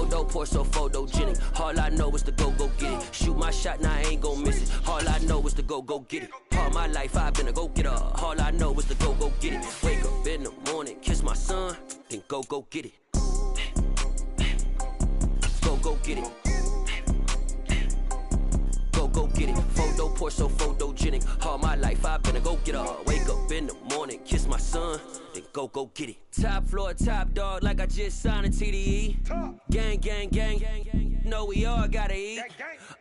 Photo poor, so photogenic. All I know is to go get it. Shoot my shot, now I ain't gon' miss it. All I know is to go get it. All my life I've been a go-getter. All I know is to go get it. Wake up in the morning, kiss my son, then go get it. Go get it. Go get it. Photo poor, so photogenic. All my life I've been a go-getter. Wake up in the morning, kiss my son, then go get it. Top floor, top dog, like I just signed a TDE. Gang. Know we all gotta eat.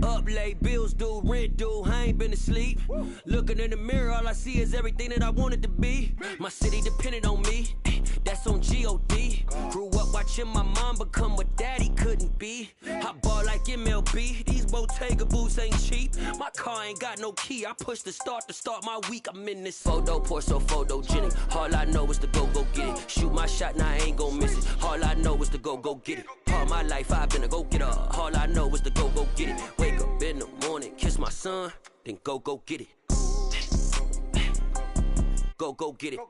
Up late, bills due, rent due, I ain't been asleep. Looking in the mirror, all I see is everything that I wanted to be. My city depended on me, that's on G.O.D. Grew up watching my mom become what daddy couldn't be. I ball like MLB, these Bottega boots ain't cheap. My car ain't got no key, I push the start to start my week. I'm in this photo poor, so photogenic. All I know is to go get it. Shoot my shot, now I ain't gon' miss it. All I know is to go get it. All my life I've been a go-getter. All I know is to go get it. Wake up in the morning, kiss my son, then go get it. Go get it.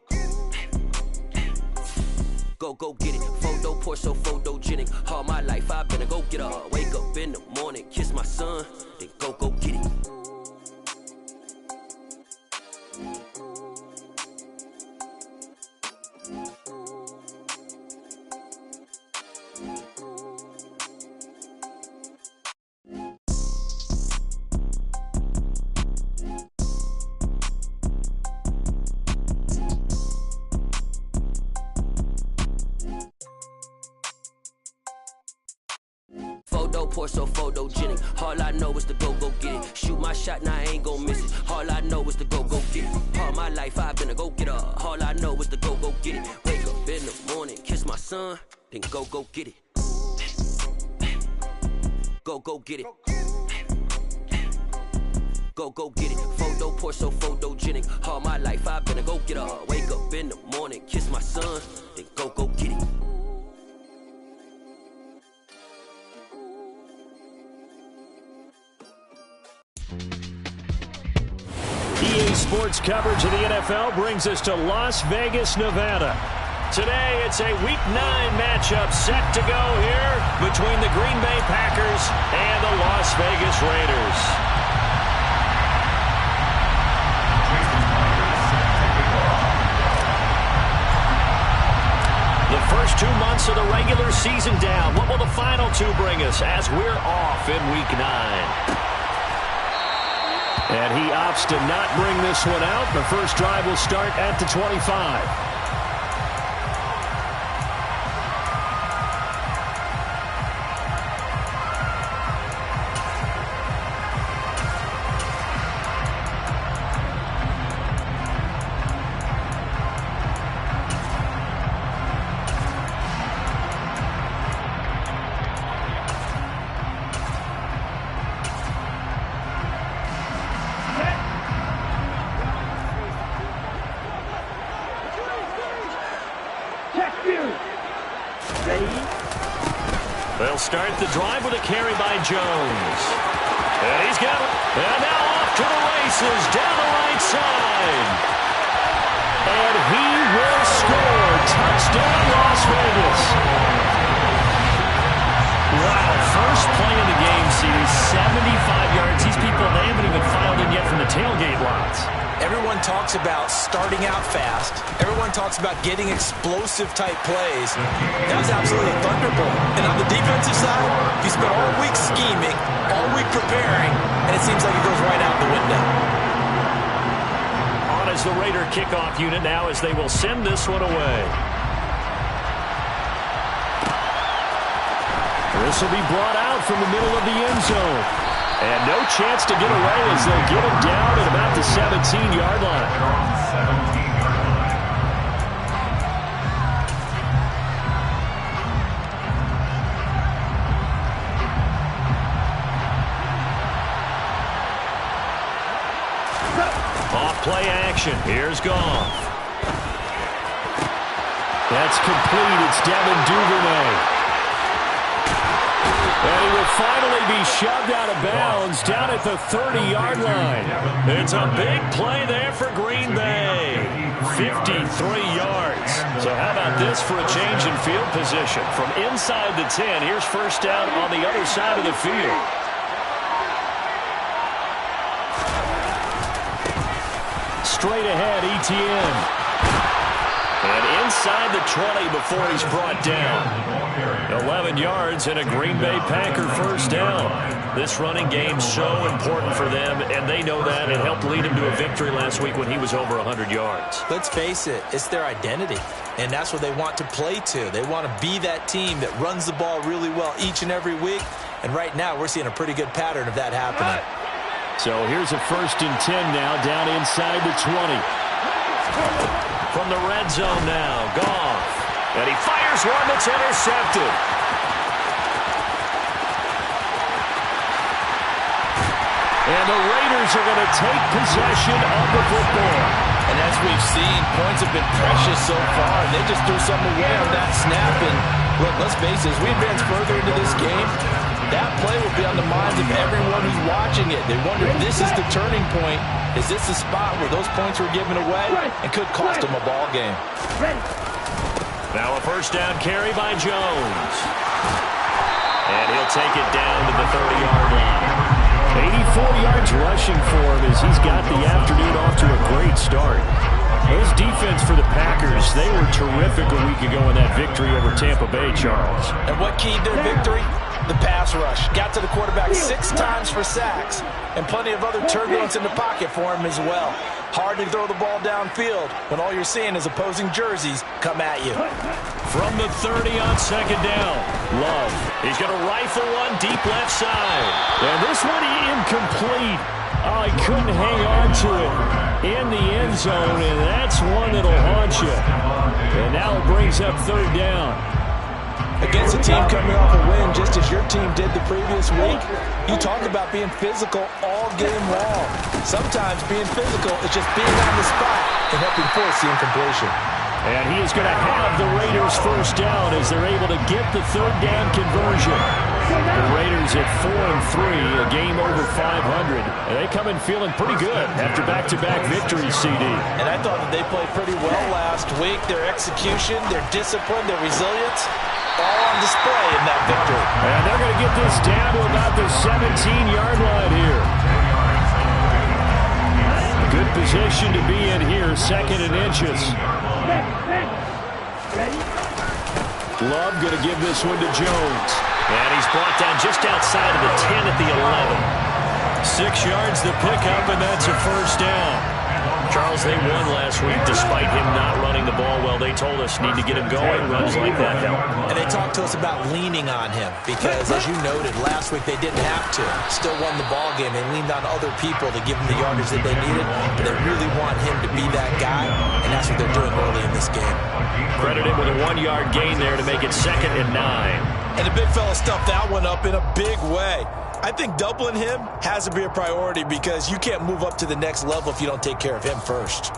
Go get it. Photo poor, so photogenic. All my life I've been a go-getter. Wake up in the morning, kiss my son, then go get it. Photo poor, so photogenic. All I know is to go get it. Shoot my shot, now I ain't gon' miss it. All I know is to go get it. All my life I've been a go-getter. All I know is to go get it. Wake up in the morning, kiss my son, then go get it. Go get it. Go get it. Photo poor, so photogenic. All my life I've been a go-getter. Wake up in the morning, kiss my son, then go get it. EA Sports coverage of the NFL brings us to Las Vegas, Nevada. Today, it's a Week 9 matchup set to go here between the Green Bay Packers and the Las Vegas Raiders. The first 2 months of the regular season down. What will the final 2 bring us as we're off in Week 9? And he opts to not bring this one out. The first drive will start at the 25. They'll start the drive with a carry by Jones. And he's got it. And now off to the races down the right side. And he will score. Touchdown, Las Vegas. Wow, first play of the game, CD, 75 yards. These people, they haven't even filed in yet from the tailgate lots. Everyone talks about starting out fast. Everyone talks about getting explosive-type plays. That was absolutely a thunderbolt. And on the defensive side, you spent all week scheming, all week preparing, and it seems like it goes right out the window. On as the Raider kickoff unit now as they will send this one away. This will be brought out from the middle of the end zone. And no chance to get away as they'll get him down at about the 17-yard line. Off play action. Here's Goff. That's complete. It's Devin Duvernay. And he will finally be shoved out of bounds down at the 30-yard line. It's a big play there for Green Bay. 53 yards. So how about this for a change in field position? From inside the 10, here's first down on the other side of the field. Straight ahead, Etienne. And inside the 20 before he's brought down. 11 yards and a Green Bay Packer first down. This running game's so important for them, and they know that. It helped lead him to a victory last week when he was over 100 yards. Let's face it, it's their identity, and that's what they want to play to. They want to be that team that runs the ball really well each and every week, and right now we're seeing a pretty good pattern of that happening. So here's a 1st and 10 now, down inside the 20. From the red zone now, Goff. And he fires one that's intercepted. And the Raiders are going to take possession of the football. And as we've seen, points have been precious so far, and they just threw something away on that snap. And look, let's face it, as we advance further into this game, that play will be on the minds of everyone who's watching it. They wonder if this is the turning point. Is this the spot where those points were given away and could cost them a ball game? Now a first down carry by Jones. And he'll take it down to the 30-yard line. 84 yards rushing for him as he's got the afternoon off to a great start. Those defense for the Packers, they were terrific a week ago in that victory over Tampa Bay, Charles. And what keyed their victory? The pass rush. Got to the quarterback 6 times for sacks, and plenty of other turbulence in the pocket for him as well. Hard to throw the ball downfield when all you're seeing is opposing jerseys come at you. From the 30 on second down, Love. He's going to rifle one deep left side. And this one incomplete. Oh, he couldn't hang on to it in the end zone, and that's one that'll haunt you. And now it brings up third down. Against a team coming off a win just as your team did the previous week, you talk about being physical all game long. Sometimes being physical is just being on the spot and helping force the incompletion. And he is going to have the Raiders first down as they're able to get the third down conversion. The Raiders at 4-3, a game over 500. And they come in feeling pretty good after back-to-back victories, CD. And I thought that they played pretty well last week. Their execution, their discipline, their resilience, all on display in that victory. And they're going to get this down to about the 17-yard line here. Good position to be in here, 2nd and inches. Love going to give this one to Jones. And he's brought down just outside of the 10 at the 11. 6 yards the pickup, and that's a first down. Charles, they won last week despite him not running the ball well. They told us need to get him going. Runs like that help. And they talked to us about leaning on him because, as you noted, last week they didn't have to. Still won the ball game. They leaned on other people to give them the yardage that they needed, but they really want him to be that guy, and that's what they're doing early in this game. Credit him with a 1-yard gain there to make it 2nd and 9. And the big fella stuffed that one up in a big way. I think doubling him has to be a priority because you can't move up to the next level if you don't take care of him first.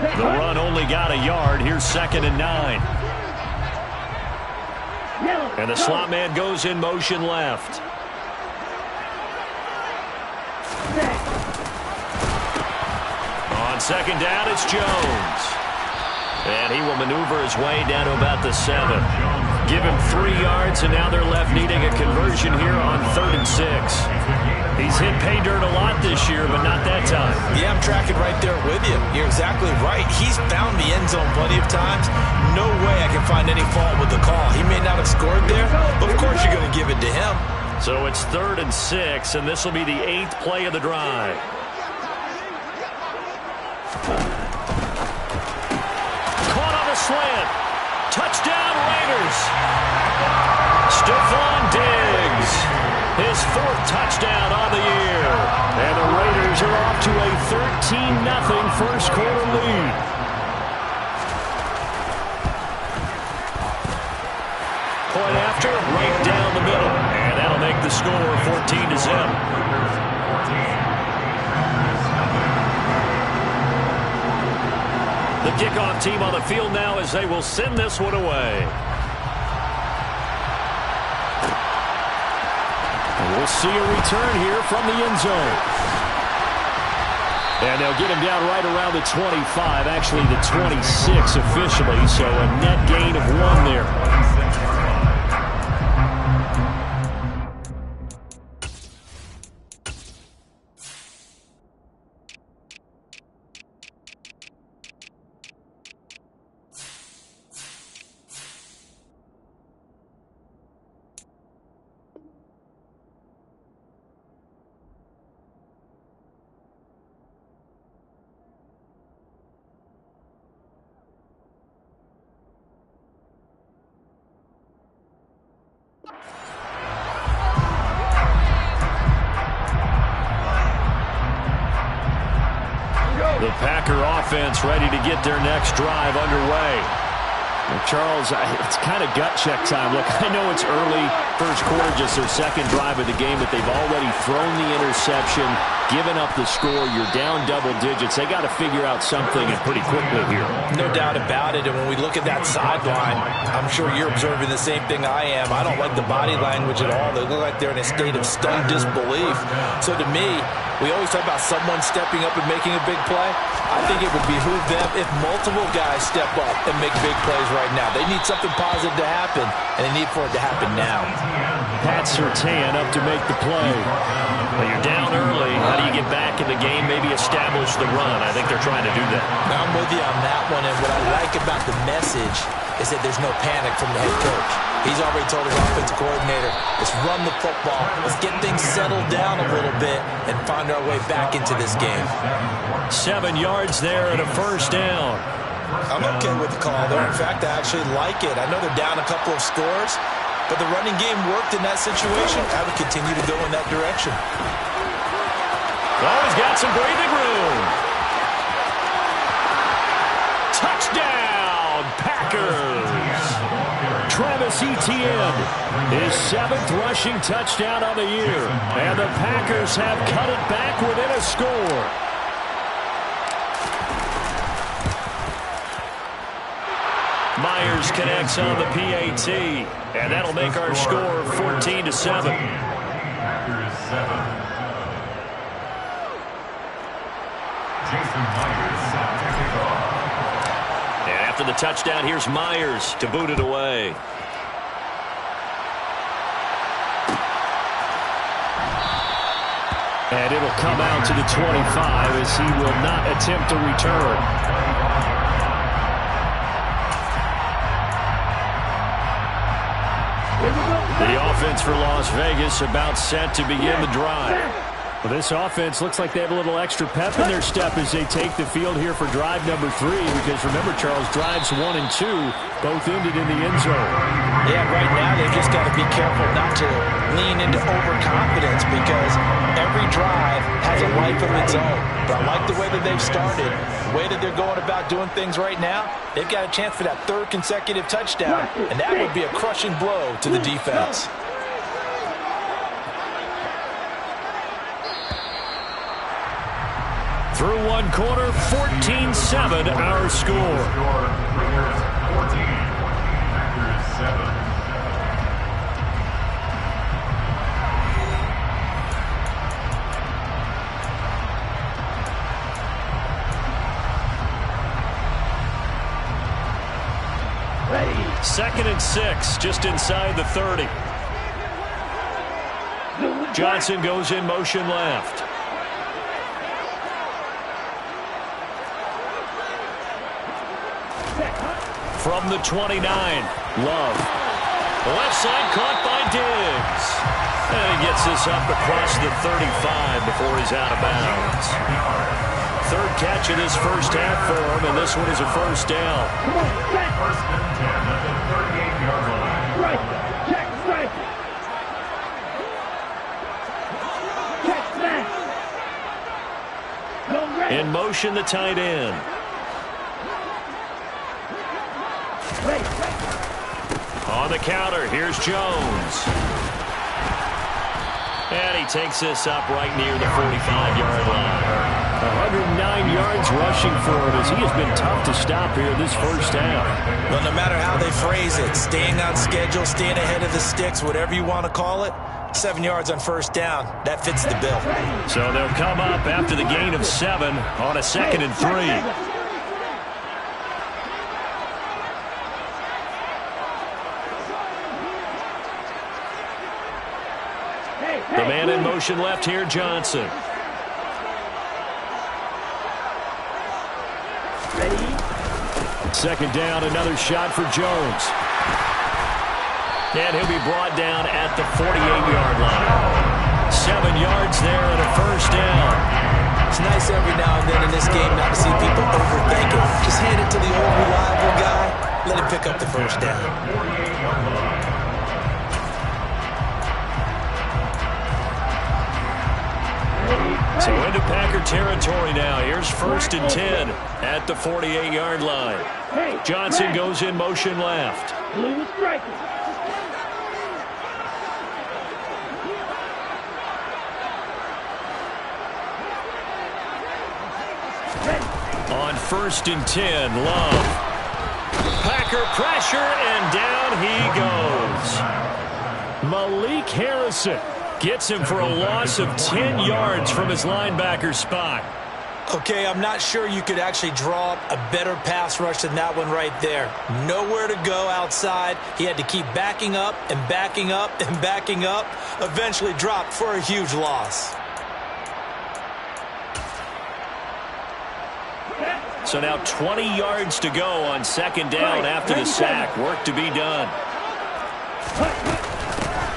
The run only got a yard. Here's 2nd and 9. And the slot man goes in motion left. On second down, it's Jones. And he will maneuver his way down to about the 7. Give him 3 yards, and now they're left needing a conversion here on 3rd and 6. He's hit pay dirt a lot this year, but not that time. Yeah, I'm tracking right there with you. You're exactly right. He's found the end zone plenty of times. No way I can find any fault with the call. He may not have scored there, but of course you're going to give it to him. So it's 3rd and 6, and this will be the 8th play of the drive. Caught on a slant. Touchdown, Raiders. Stephon Diggs, his 4th touchdown on the year. And the Raiders are off to a 13-0 first quarter lead. Point after, right down the middle. And that'll make the score 14-0. The kickoff team on the field now as they will send this one away. We'll see a return here from the end zone. And they'll get him down right around the 25, actually the 26 officially, so a net gain of 1 there. The Packer offense ready to get their next drive underway. Well, Charles, it's kind of gut check time. Look, I know it's early, first quarter, just their second drive of the game, but they've already thrown the interception, given up the score. You're down double digits. They got to figure out something and pretty quickly here. No doubt about it. And when we look at that sideline, I'm sure you're observing the same thing I am. I don't like the body language at all. They look like they're in a state of stunned disbelief. So to me, we always talk about someone stepping up and making a big play. I think it would behoove them if multiple guys step up and make big plays right now. They need something positive to happen, and they need for it to happen now. Pat Surtain up to make the play. Well, you're down early. How do you get back in the game, maybe establish the run? I think they're trying to do that. I'm with you on that one, and what I like about the message is that there's no panic from the head coach. He's already told his offensive coordinator, let's run the football, let's get things settled down a little bit and find our way back into this game. 7 yards there and a first down. I'm okay with the call there. In fact, I actually like it. I know they're down a couple of scores, but the running game worked in that situation. I would continue to go in that direction. Oh, he's got some breathing room. Touchdown, Packers. Travis Etienne, his 7th rushing touchdown on the year. And the Packers have cut it back within a score. Myers connects on the PAT, and that'll make our score 14-7. And after the touchdown, here's Myers to boot it away. And it'll come out to the 25 as he will not attempt a return. The offense for Las Vegas about set to begin the drive. Well, this offense looks like they have a little extra pep in their step as they take the field here for drive number 3. Because remember, Charles, drives 1 and 2 both ended in the end zone. Yeah, right now they've just got to be careful not to lean into overconfidence because every drive has a life of its own. But I like the way that they've started, the way that they're going about doing things right now. They've got a chance for that 3rd consecutive touchdown, and that would be a crushing blow to the defense. Through 1 quarter, 14-7 our score. Second and 6, just inside the 30. Johnson goes in motion left. From the 29, Love. Left side caught by Diggs. And he gets this up across the 35 before he's out of bounds. 3rd catch of this first half for him, and this one is a first down. First and 10 at the 38-yard line. Right. Check strike. Check back. In motion, the tight end. On the counter, here's Jones. And he takes this up right near the 45-yard line. 109 yards rushing for him as he has been tough to stop here this first half. Well, no matter how they phrase it, staying on schedule, staying ahead of the sticks, whatever you want to call it, 7 yards on first down. That fits the bill. So they'll come up after the gain of 7 on a 2nd and 3. The man in motion left here, Johnson. Second down, another shot for Jones. And he'll be brought down at the 48-yard line. 7 yards there and a first down. It's nice every now and then in this game not to see people overthink it. Just hand it to the old reliable guy. Let him pick up the first down. So into Packer territory now. Here's 1st and 10 at the 48-yard line. Johnson goes in motion left. On 1st and 10, Love. Packer pressure, and down he goes. Malik Harrison gets him for a loss of 10 yards from his linebacker spot. Okay, I'm not sure you could actually draw up a better pass rush than that one right there. Nowhere to go outside. He had to keep backing up and backing up and backing up. Eventually dropped for a huge loss. So now 20 yards to go on 2nd down after the sack. Work to be done.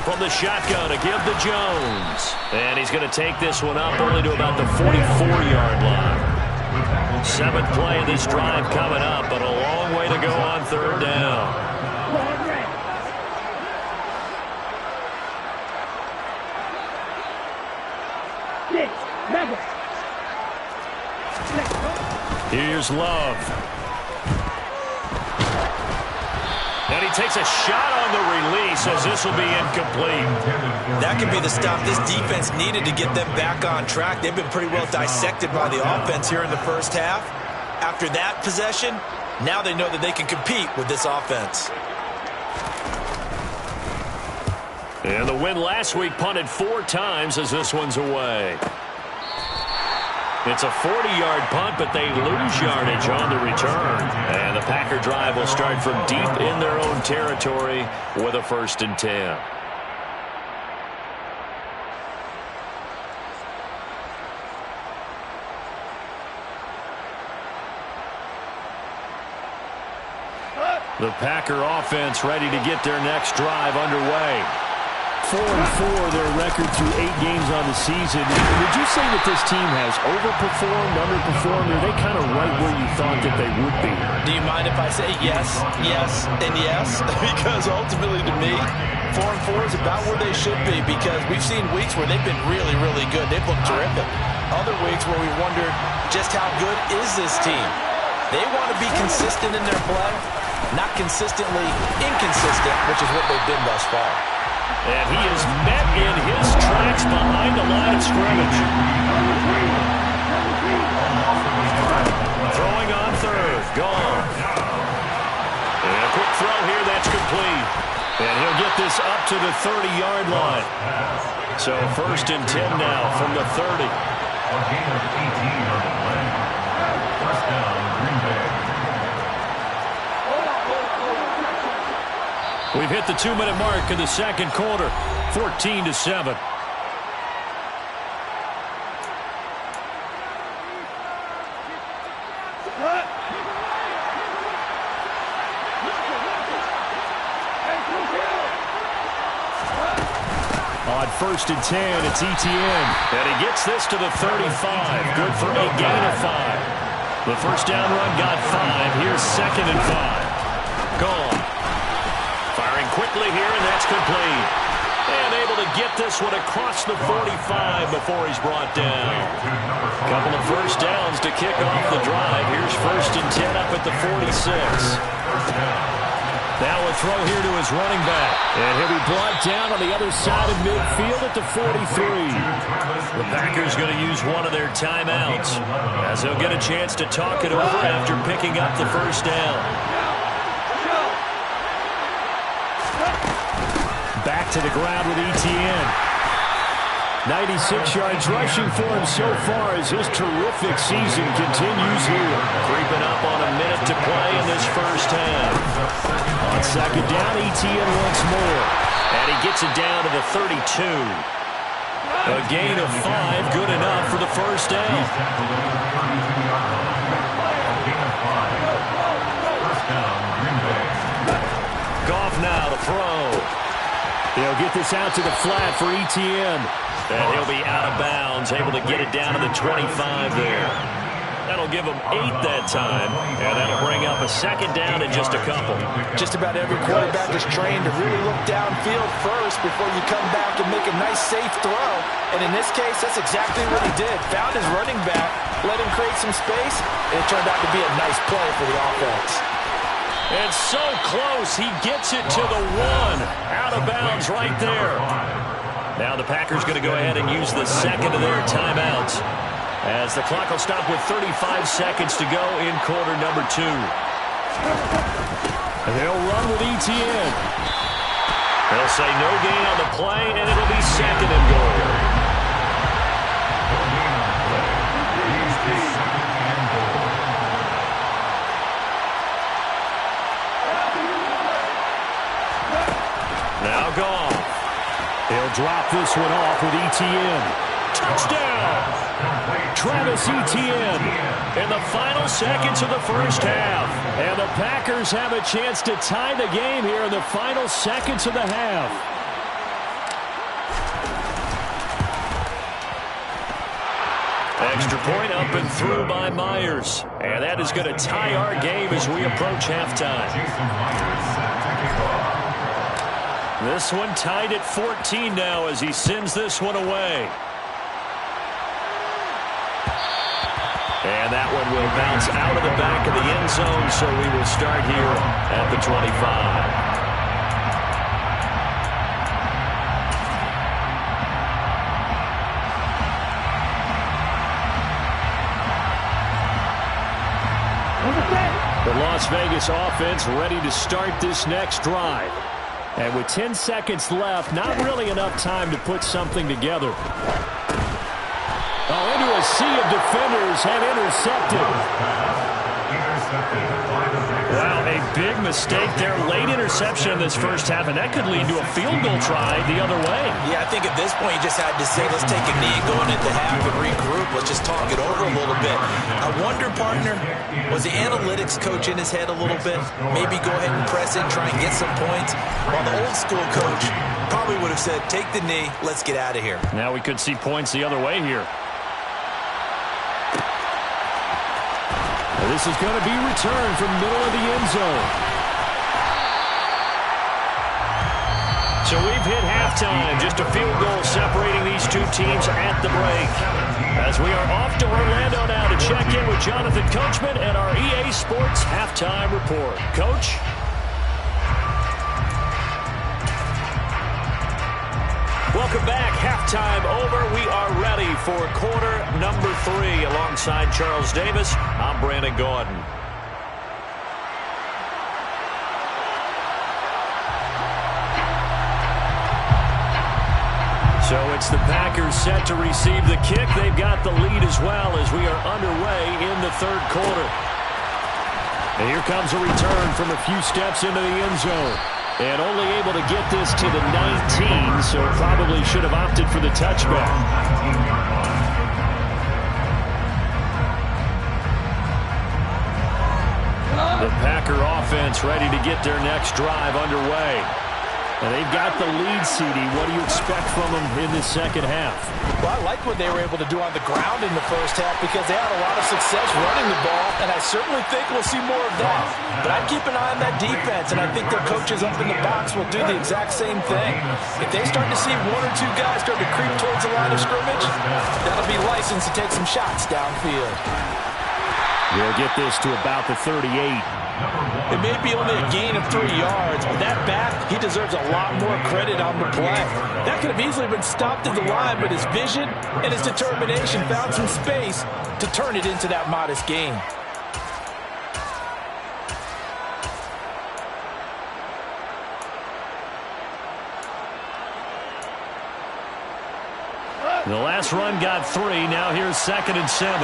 From the shotgun to give to Jones. And he's going to take this one up only to about the 44-yard line. 7th play of this drive coming up, but a long way to go on 3rd down. Here's Love. And he takes a shot on the release as this will be incomplete. That could be the stop this defense needed to get them back on track. They've been pretty well dissected by the offense here in the first half. After that possession, now they know that they can compete with this offense. And the win last week punted 4 times as this one's away. It's a 40-yard punt, but they lose yardage on the return. And the Packer drive will start from deep in their own territory with a 1st and 10. The Packer offense ready to get their next drive underway. 4-4 their record through 8 games on the season. Would you say that this team has overperformed, underperformed, or are they kind of right where you thought that they would be? Do you mind if I say yes, yes, and yes? Because ultimately to me, 4-4 is about where they should be, because we've seen weeks where they've been really, really good. They've looked terrific. Other weeks where we wondered just how good is this team. They want to be consistent in their play, not consistently inconsistent, which is what they've been thus far. And he is met in his tracks behind the line of scrimmage. Throwing on 3rd. Gone. And a quick throw here. That's complete. And he'll get this up to the 30-yard line. So 1st and 10 now from the 30. A gain of 18 on the play. First down, Green Bay. We've hit the 2-minute mark in the 2nd quarter. 14-7. On 1st and 10, it's Etienne. And he gets this to the 35. Good for a gain of 5. The first down run got 5. Here's 2nd and 5. Gone. Firing quickly here, and that's complete. And able to get this one across the 45 before he's brought down. Couple of first downs to kick off the drive. Here's 1st and 10 up at the 46. Now a throw here to his running back. And he'll be brought down on the other side of midfield at the 43. The Packers going to use one of their timeouts as they'll get a chance to talk it over after picking up the first down. Back to the ground with Etienne. 96 yards rushing for him so far as his terrific season continues here. Creeping up on a minute to play in this first half. On second down, Etienne once more. And he gets it down to the 32. A gain of 5, good enough for the first down. Goff now to throw. They'll get this out to the flat for Etienne. And he'll be out of bounds, able to get it down to the 25 there. That'll give him 8 that time, and that'll bring up a second down in just a couple. Just about every quarterback is trained to really look downfield first before you come back and make a nice, safe throw. And in this case, that's exactly what he did. Found his running back, let him create some space, and it turned out to be a nice play for the offense. And so close, he gets it to the 1. Out of bounds right there. Now the Packers going to go ahead and use the second of their timeouts, as the clock will stop with 35 seconds to go in quarter number 2. And they'll run with Etienne. They'll say no gain on the play, and it'll be second and goal. Now Goff. He'll drop this one off with Etienne. Touchdown! Travis Etienne In the final seconds of the first half. And the Packers have a chance to tie the game here in the final seconds of the half. Extra point up and through by Myers. And that is going to tie our game as we approach halftime. This one tied at 14 now as he sends this one away. And that one will bounce out of the back of the end zone, so we will start here at the 25. The Las Vegas offense ready to start this next drive. And with 10 seconds left, not really enough time to put something together. Oh, into a sea of defenders and intercepted. Wow, a big mistake there. Late interception in this first half, and that could lead to a field goal try the other way. Yeah, I think at this point you just had to say, let's take a knee going into half and regroup. Let's just talk it over a little bit. I wonder, partner, was the analytics coach in his head a little bit? Maybe go ahead and press it, try and get some points. While the old school coach probably would have said, take the knee, let's get out of here. Now we could see points the other way here. This is going to be returned from middle of the end zone. So we've hit halftime. Just a field goal separating these two teams at the break. As we are off to Orlando now to check in with Jonathan Coachman and our EA Sports Halftime Report. Coach? Welcome back. Halftime over. We are ready for quarter number 3. Alongside Charles Davis, I'm Brandon Gordon. So it's the Packers set to receive the kick. They've got the lead as well as we are underway in the third quarter. And here comes a return from a few steps into the end zone. And only able to get this to the 19, so probably should have opted for the touchback. The Packer offense ready to get their next drive underway. And they've got the lead, CD. What do you expect from them in this second half? Well, I like what they were able to do on the ground in the first half because they had a lot of success running the ball, and I certainly think we'll see more of that. But I'd keep an eye on that defense, and I think their coaches up in the box will do the exact same thing. If they start to see one or two guys start to creep towards the line of scrimmage, that'll be licensed to take some shots downfield. We'll get this to about the 38. It may be only a gain of 3 yards, but that back, he deserves a lot more credit on the play. That could have easily been stopped at the line, but his vision and his determination found some space to turn it into that modest gain. The last run got 3. Now here's 2nd and 7.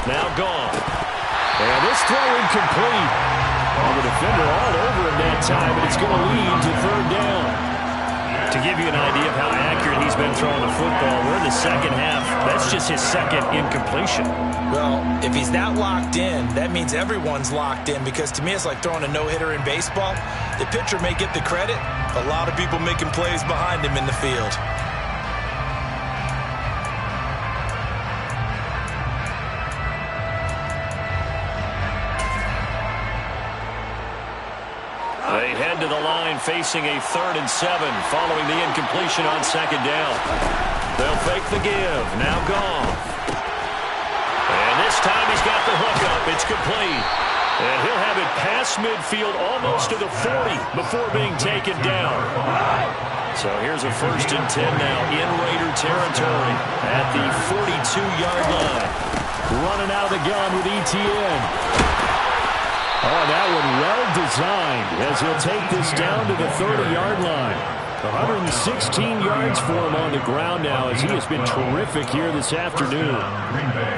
Now gone. And this throw incomplete. Well, the defender all over him that time, and it's going to lead to 3rd down. To give you an idea of how accurate he's been throwing the football, we're in the second half. That's just his 2nd incompletion. Well, if he's that locked in, that means everyone's locked in, because to me it's like throwing a no-hitter in baseball. The pitcher may get the credit, but a lot of people making plays behind him in the field. They head to the line facing a 3rd and 7 following the incompletion on 2nd down. They'll fake the give. Now gone. And this time he's got the hook up. It's complete. And he'll have it past midfield almost to the 40 before being taken down. So here's a 1st and 10 now in Raider territory at the 42-yard line. Running out of the gun with Etienne. Oh, that one well designed as he'll take this down to the 30-yard line. 116 yards for him on the ground now as he has been terrific here this afternoon.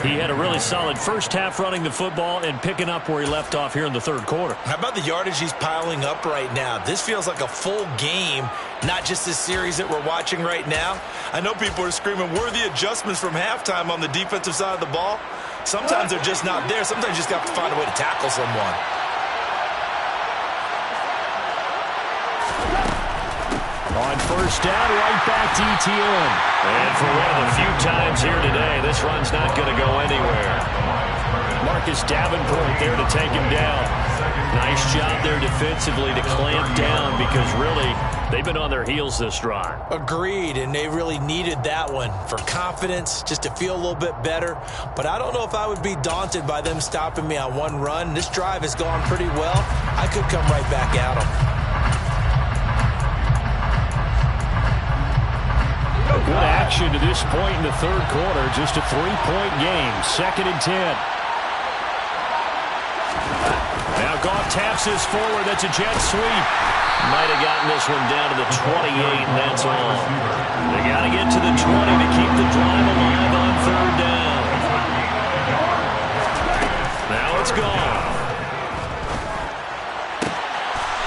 He had a really solid first half running the football and picking up where he left off here in the 3rd quarter. How about the yardage he's piling up right now? This feels like a full game, not just this series that we're watching right now. I know people are screaming, where are the adjustments from halftime on the defensive side of the ball? Sometimes they're just not there. Sometimes you just have to find a way to tackle someone. On 1st down, right back to Etienne. And for one of the few times here today, this run's not going to go anywhere. Marcus Davenport there to take him down. Nice job there defensively to clamp down, because really, they've been on their heels this drive. Agreed, and they really needed that one for confidence, just to feel a little bit better. But I don't know if I would be daunted by them stopping me on one run. This drive has gone pretty well. I could come right back at them. Good action to this point in the 3rd quarter. Just a 3-point game. 2nd and 10. Now Goff taps this forward. That's a jet sweep. Might have gotten this one down to the 28, and that's all. They got to get to the 20 to keep the drive alive on 3rd down. Now it's gone.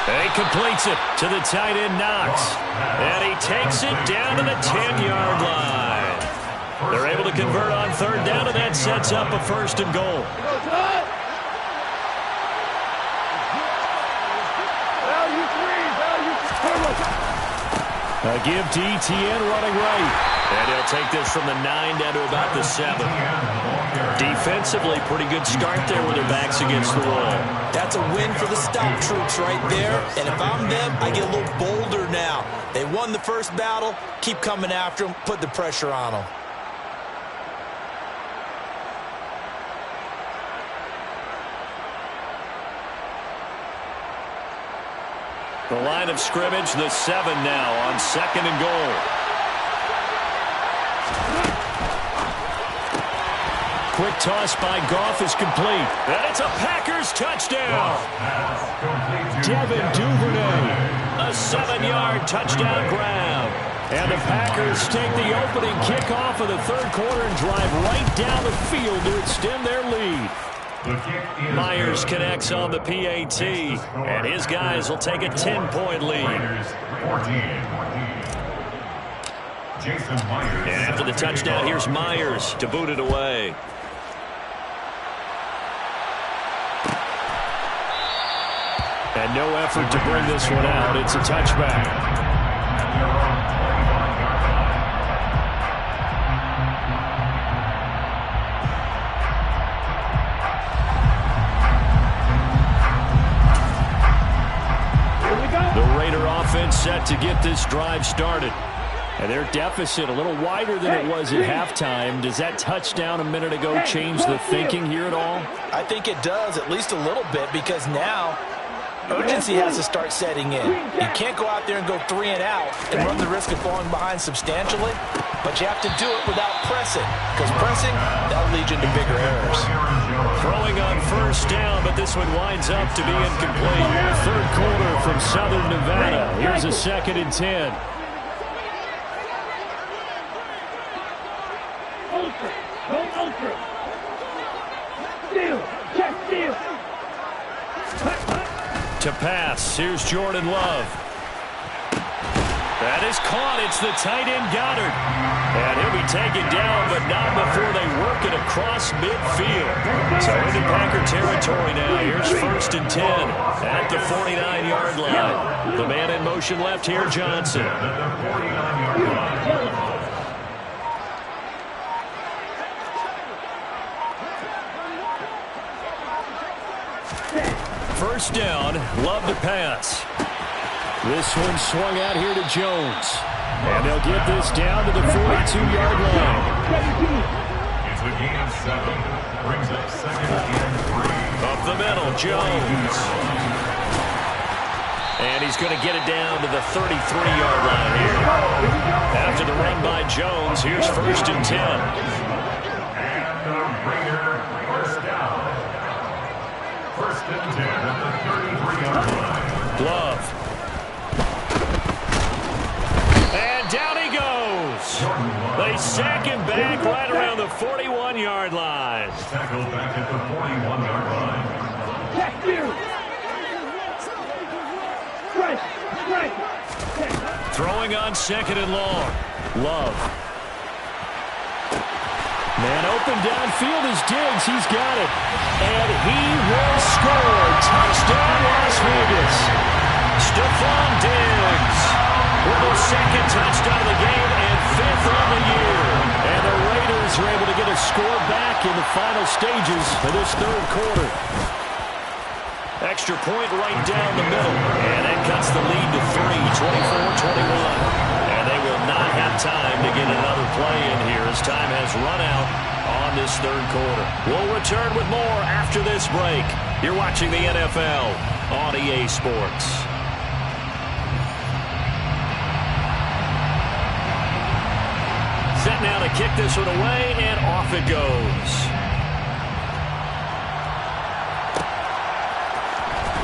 He completes it to the tight end, Knox. And he takes it down to the 10-yard line. They're able to convert on 3rd down, and that sets up a 1st and goal. A give to Etienne running right. And he'll take this from the 9 down to about the 7. Defensively, pretty good start there with their backs against the wall. That's a win for the stop troops right there. And if I'm them, I get a little bolder now. They won the first battle. Keep coming after them. Put the pressure on them. The line of scrimmage, the 7 now on 2nd and goal. Quick toss by Goff is complete. And it's a Packers touchdown. Devin Duvernay. A 7-yard touchdown grab. And the Packers take the opening kickoff of the 3rd quarter and drive right down the field to extend their lead. Myers connects on the PAT, and his guys will take a 10-point lead. And after the touchdown, here's Myers to boot it away. And no effort to bring this one out. It's a touchback. Offense set to get this drive started. And their deficit a little wider than it was at halftime. Does that touchdown a minute ago change the thinking here at all? I think it does, at least a little bit, because now urgency has to start setting in. You can't go out there and go 3 and out and run the risk of falling behind substantially, but you have to do it without pressing, because pressing, that'll lead you into bigger errors. Throwing on 1st down, but this one winds up to be incomplete. 3rd quarter from Southern Nevada. Here's a 2nd and 10. To pass, here's Jordan Love. That is caught. It's the tight end Goddard. And he'll be taken down, but not before they work it across midfield. So into Packer territory now. Here's 1st and 10 at the 49-yard line. The man in motion left here, Johnson. First down, Love to pass. This one swung out here to Jones. And they'll get this down to the 42-yard line. It's a gain of 7. Brings up 2nd and 3. Up the middle, Jones. And he's going to get it down to the 33-yard line here. After the run by Jones, here's 1st and 10. And the Raider first down. 1st and 10 at the 33-yard line. Love. And down he goes. They sack him back right around the 41-yard line. Tackle back at the 41-yard line. Throwing on 2nd and long. Love. Man open downfield is Diggs. He's got it. And he will score. Touchdown, Las Vegas. Stephon Diggs with a 2nd touchdown of the game and 5th on the year. And the Raiders are able to get a score back in the final stages of this 3rd quarter. Extra point right down the middle. And that cuts the lead to 3, 24-21. And they will not have time to get another play in here as time has run out on this 3rd quarter. We'll return with more after this break. You're watching the NFL on EA Sports. Set now to kick this one away, and off it goes.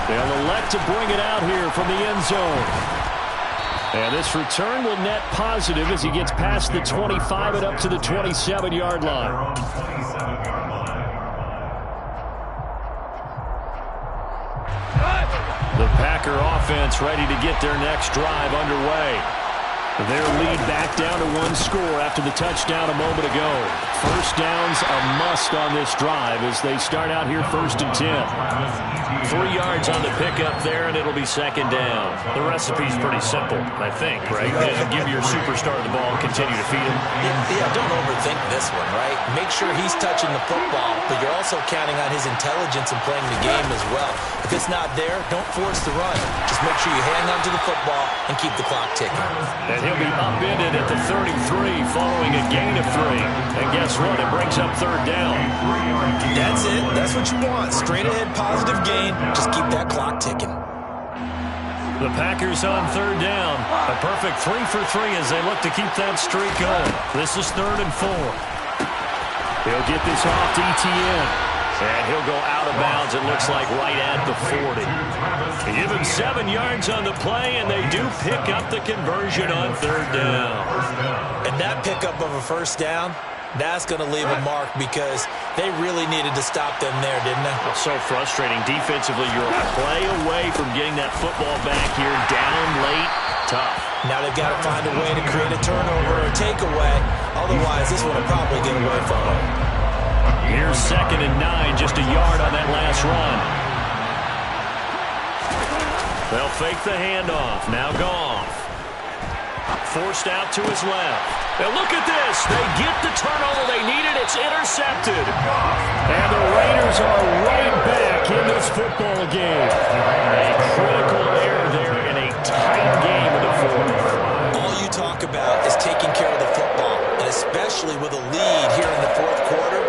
They'll elect to bring it out here from the end zone. And this return will net positive as he gets past the 25 and up to the 27-yard line. The Packer offense ready to get their next drive underway. Their lead back down to 1 score after the touchdown a moment ago. First down's a must on this drive as they start out here 1st and 10. 3 yards on the pickup there, and it'll be 2nd down. The recipe's pretty simple, I think, right? Give your superstar the ball and continue to feed him. Yeah, don't overthink this one, right? Make sure he's touching the football, but you're also counting on his intelligence in playing the game as well. If it's not there, don't force the run. Just make sure you hang on to the football and keep the clock ticking. And he'll be upended at the 33 following a gain of 3. And guess what? It brings up 3rd down. That's it. That's what you want. Straight ahead positive gain. Just keep that clock ticking. The Packers on 3rd down. A perfect 3 for 3 as they look to keep that streak going. This is 3rd and 4. He'll get this off to ETN. And he'll go out of bounds, it looks like, right at the 40. Give him 7 yards on the play, and they do pick up the conversion on 3rd down. And that pickup of a 1st down, that's going to leave a mark because they really needed to stop them there, didn't they? So frustrating. Defensively, you're a play away from getting that football back here down late. Tough. Now they've got to find a way to create a turnover or a takeaway. Otherwise, this one will probably get away from them. Here's 2nd and 9, just a yard on that last run. They'll fake the handoff. Now Goff. Forced out to his left. Now look at this. They get the turnover they needed. It's intercepted. And the Raiders are right back in this football game. A critical error there in a tight game in the 4th. All you talk about is taking care of the football, and especially with a lead here in the 4th quarter.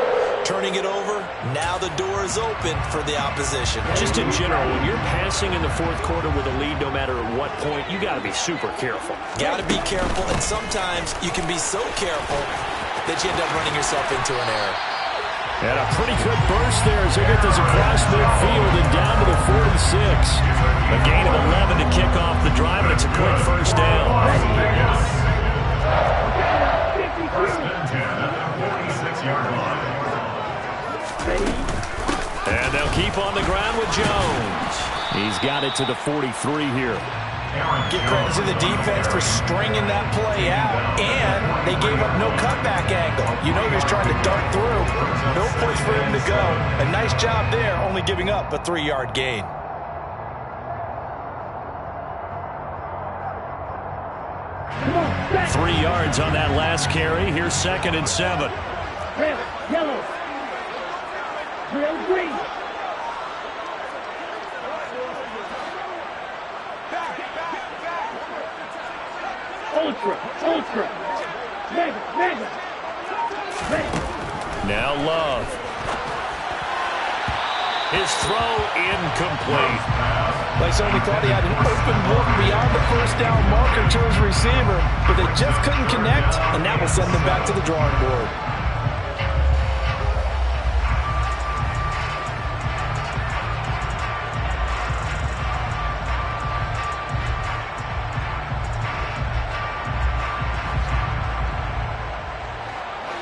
Turning it over, now the door is open for the opposition. Just in general, when you're passing in the 4th quarter with a lead, no matter at what point, you got to be super careful. Got to be careful, and sometimes you can be so careful that you end up running yourself into an error. And a pretty good burst there as they get this across midfield and down to the 46. A gain of 11 to kick off the drive, and it's a quick 1st down. 1st and 10 at the 46-yard And they'll keep on the ground with Jones. He's got it to the 43 here. Give credit to the defense for stringing that play out, and they gave up no cutback angle. You know he was trying to dart through. No place for him to go. A nice job there, only giving up a 3-yard gain. Three yards on that last carry. Here's 2nd and 7. Red, yellow, red, green. Ultra. Mega. Now Love. His throw incomplete. Like somebody thought he had an open look beyond the first down marker to his receiver, but they just couldn't connect, and that will send them back to the drawing board.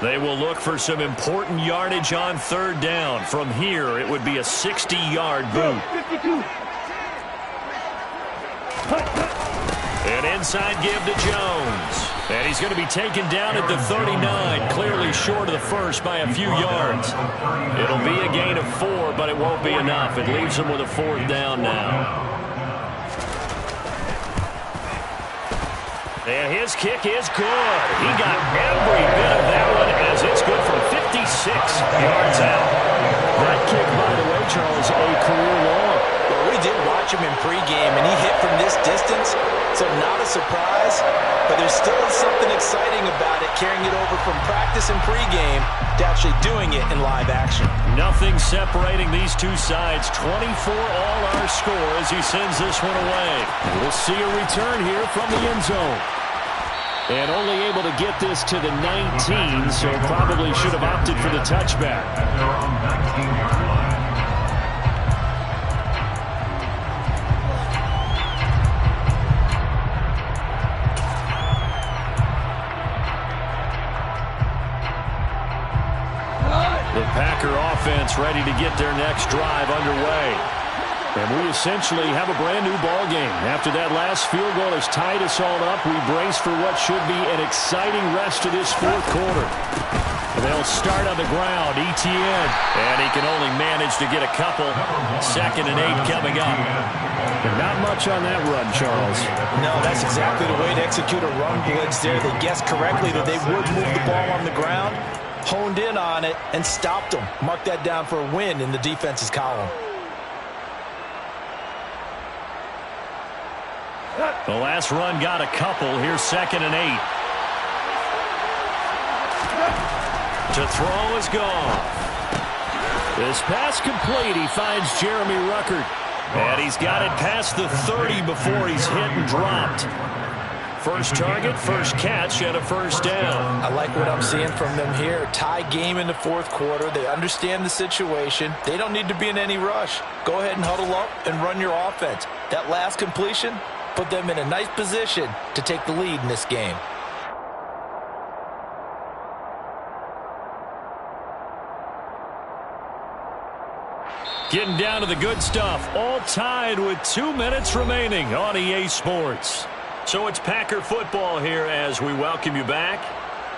They will look for some important yardage on 3rd down. From here, it would be a 60-yard boot. 52. An inside give to Jones. And he's going to be taken down at the 39, clearly short of the first by a few yards. It'll be a gain of 4, but it won't be enough. It leaves him with a 4th down now. And his kick is good. He got every bit of that one as it's good from 56 yards out. That kick, by the way, Charles, a career long. Well, we did watch him in pregame, and he hit from this distance, so not a surprise. But there still is something exciting about it, carrying it over from practice and pregame to actually doing it in live action. Nothing separating these two sides. 24 all our score as he sends this one away. And we'll see a return here from the end zone. And only able to get this to the 19, so probably should have opted for the touchback. The Packer offense ready to get their next drive underway. And we essentially have a brand-new ball game. After that last field goal has tied us all up, we brace for what should be an exciting rest of this 4th quarter. They'll start on the ground, Etienne. And he can only manage to get a couple. 2nd and 8 coming up. And not much on that run, Charles. No, that's exactly the way to execute a run blitz there. They guessed correctly that they would move the ball on the ground, honed in on it, and stopped them. Mark that down for a win in the defense's column. The last run got a couple. Here's 2nd and 8. To throw is gone. This pass complete. He finds Jeremy Ruckert. And he's got it past the 30 before he's hit and dropped. First target, first catch, and a 1st down. I like what I'm seeing from them here. Tie game in the 4th quarter. They understand the situation. They don't need to be in any rush. Go ahead and huddle up and run your offense. That last completion put them in a nice position to take the lead in this game. Getting down to the good stuff. All tied with 2 minutes remaining on EA Sports. So it's Packer football here as we welcome you back.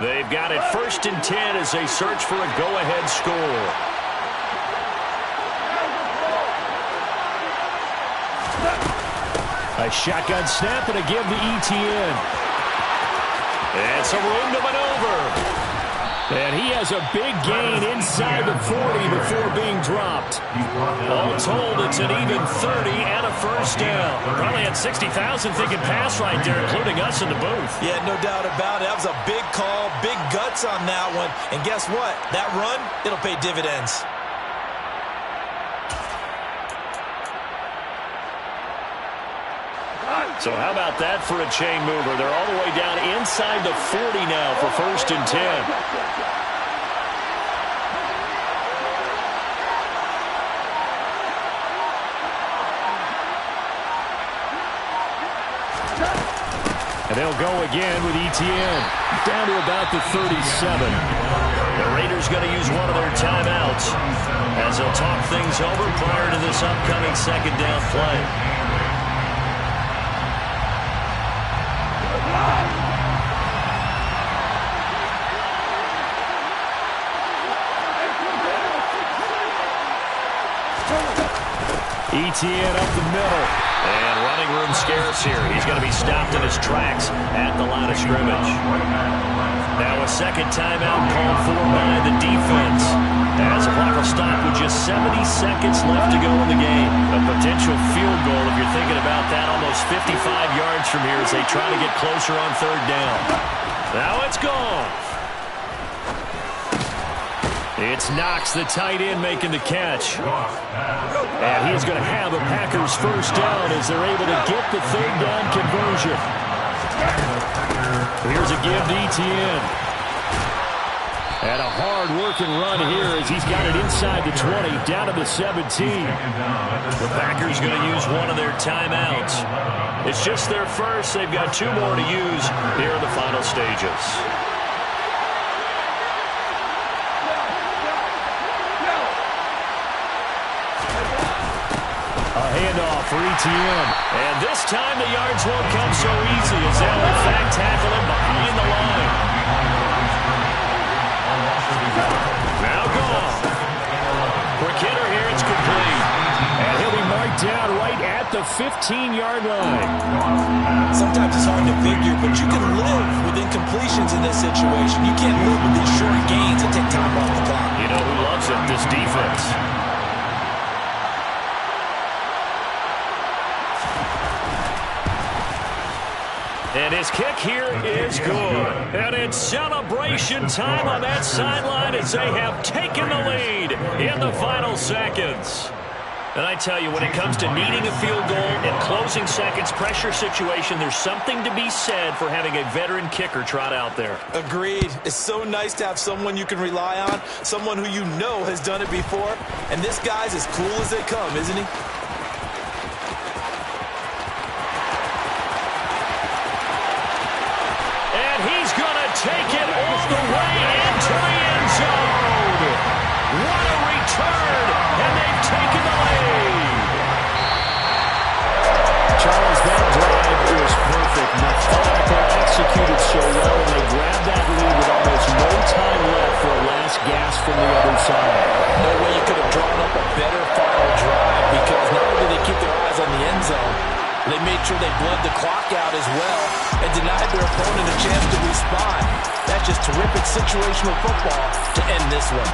They've got it 1st and 10 as they search for a go-ahead score. A shotgun snap and a give to Etienne. And some room to maneuver. And he has a big gain inside the 40 before being dropped. All told, it's an even 30 and a 1st down. Probably had 60,000 thinking pass right there, including us in the booth. Yeah, no doubt about it. That was a big call, big guts on that one. And guess what? That run, it'll pay dividends. So how about that for a chain mover? They're all the way down inside the 40 now for 1st and 10. And they'll go again with Etienne. Down to about the 37. The Raiders Packers going to use one of their timeouts as they'll talk things over prior to this upcoming second down play. Etienne up the middle. And running room scarce here. He's going to be stopped in his tracks at the line of scrimmage. Now a second timeout called for by the defense. As the clock will stop with just 70 seconds left to go in the game. A potential field goal, if you're thinking about that, almost 55 yards from here as they try to get closer on third down. Now it's gone. It's Knox, the tight end, making the catch. And he's going to have a Packers first down as they're able to get the third down conversion. Here's a give to Etienne. And a hard-working run here as he's got it inside the 20, down to the 17. The Packers going to use one of their timeouts. It's just their first. They've got two more to use here in the final stages. Handoff for Etienne. And this time the yards won't come so easy as they'll in fact tackle him behind the line. Now gone. Quick hitter here, it's complete. And he'll be marked down right at the 15-yard line. Sometimes it's hard to figure, but you can live with incompletions in this situation. You can't live with these short gains that take time off the clock. You know who loves it? This defense. And his kick here is good. And it's celebration time on that sideline as they have taken the lead in the final seconds. And I tell you, when it comes to needing a field goal in closing seconds, pressure situation, there's something to be said for having a veteran kicker trot out there. Agreed. It's so nice to have someone you can rely on, someone who you know has done it before. And this guy's as cool as they come, isn't he? Take it all the way into the end zone. What a return, and they've taken the lead. Charles, that drive was perfect. Methodical, executed so well, and they grabbed that lead with almost no time left for a last gasp from the other side. No way you could have drawn up a better final drive, because not only did they keep their eyes on the end zone, they made sure they bled the clock out as well and denied their opponent a chance to respond. That's just terrific situational football to end this one.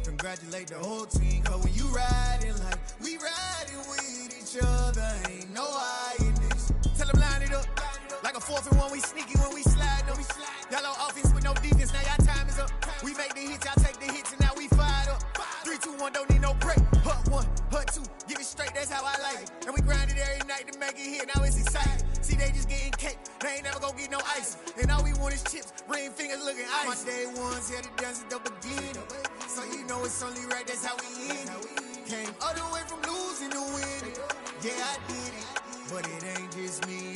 Congratulate the whole team, cause when you riding like we riding with each other, ain't no I in this. Tell them line it up, like a 4th and 1, we sneaky when we slide them. Y'all on offense with no defense, now y'all time is up. We make the hits, y'all take the hits, and now we fired up. 3, 2, 1, don't need no break. Hut 1, hut 2, give it straight, that's how I like it. And we grind it every night to make it hit, now it's exciting. See, they just getting cake, they ain't never gonna get no ice. And all we want is chips, ring fingers looking ice. My day ones had to dance at the beginning. So you know it's only right, that's how we end it. Came all the way from losing to winning. Yeah, I did it, but it ain't just me.